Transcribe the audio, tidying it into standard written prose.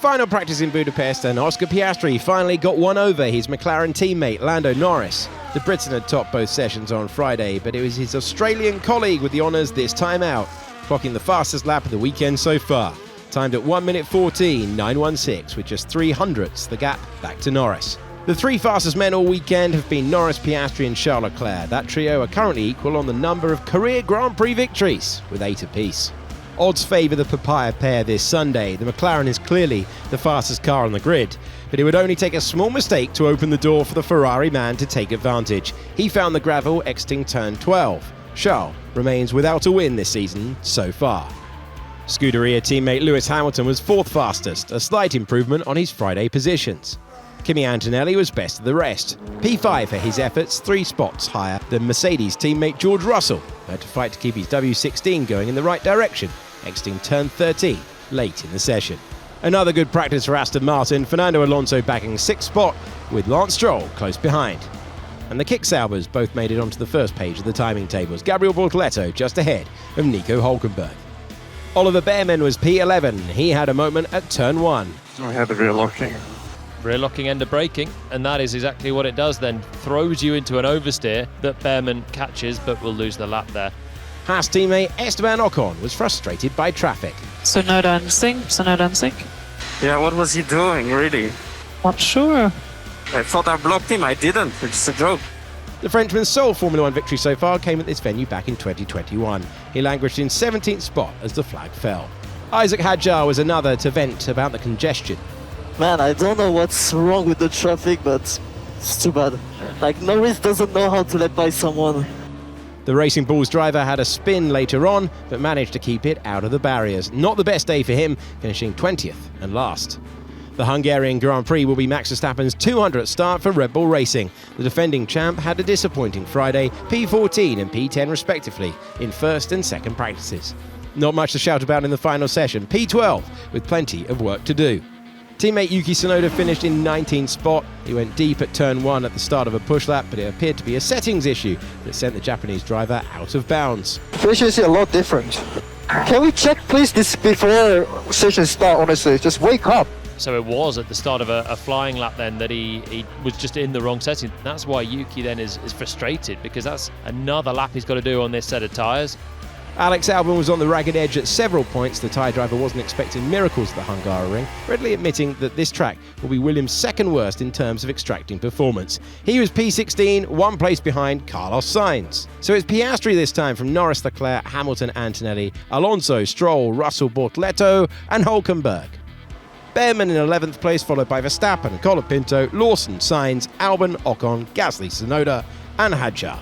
final practice in Budapest, and Oscar Piastri finally got one over his McLaren teammate Lando Norris. The Briton had topped both sessions on Friday, but it was his Australian colleague with the honours this time out, clocking the fastest lap of the weekend so far. Timed at 1 minute 14.916, with just 0.03 the gap back to Norris. The three fastest men all weekend have been Norris, Piastri and Charles Leclerc. That trio are currently equal on the number of career Grand Prix victories, with 8 apiece. Odds favour the papaya pair this Sunday. The McLaren is clearly the fastest car on the grid, but it would only take a small mistake to open the door for the Ferrari man to take advantage. He found the gravel exiting turn 12. Charles remains without a win this season so far. Scuderia teammate Lewis Hamilton was 4th fastest, a slight improvement on his Friday positions. Kimi Antonelli was best of the rest. P5 for his efforts, 3 spots higher than Mercedes teammate George Russell, who had to fight to keep his W16 going in the right direction, exiting turn 13 late in the session. Another good practice for Aston Martin, Fernando Alonso backing 6th spot, with Lance Stroll close behind. And the Kicksaubers both made it onto the first page of the timing tables, Gabriel Bortoleto just ahead of Nico Hülkenberg. Oliver Behrman was P11, he had a moment at turn 1. I had the rear locking. Rear locking end of braking, and that is exactly what it does then. Throws you into an oversteer that Behrman catches but will lose the lap there. Haas teammate Esteban Ocon was frustrated by traffic. So no dancing. Yeah, what was he doing, really? Not sure. I thought I blocked him, I didn't. It's a joke. The Frenchman's sole Formula 1 victory so far came at this venue back in 2021. He languished in 17th spot as the flag fell. Isaac Hadjar was another to vent about the congestion. Man, I don't know what's wrong with the traffic, but it's too bad. Like, Norris doesn't know how to let by someone. The Racing Bulls driver had a spin later on, but managed to keep it out of the barriers. Not the best day for him, finishing 20th and last. The Hungarian Grand Prix will be Max Verstappen's 200th start for Red Bull Racing. The defending champ had a disappointing Friday, P14 and P10 respectively, in first and second practices. Not much to shout about in the final session, P12, with plenty of work to do. Teammate Yuki Tsunoda finished in 19th spot. He went deep at turn 1 at the start of a push lap, but it appeared to be a settings issue that sent the Japanese driver out of bounds. Efficiency a lot different. Can we check please this before session start, honestly? Just wake up. So it was at the start of a flying lap then that he was just in the wrong setting. That's why Yuki then is frustrated, because that's another lap he's got to do on this set of tyres. Alex Albon was on the ragged edge at several points. The tyre driver wasn't expecting miracles at the Hungaroring, readily admitting that this track will be Williams' second worst in terms of extracting performance. He was P16, 1 place behind Carlos Sainz. So it's Piastri this time from Norris, Leclerc, Hamilton, Antonelli, Alonso, Stroll, Russell, Bortoleto and Hülkenberg. Behrman in 11th place, followed by Verstappen, Colapinto, Lawson, Sainz, Albon, Ocon, Gasly, Tsunoda and Hadjar.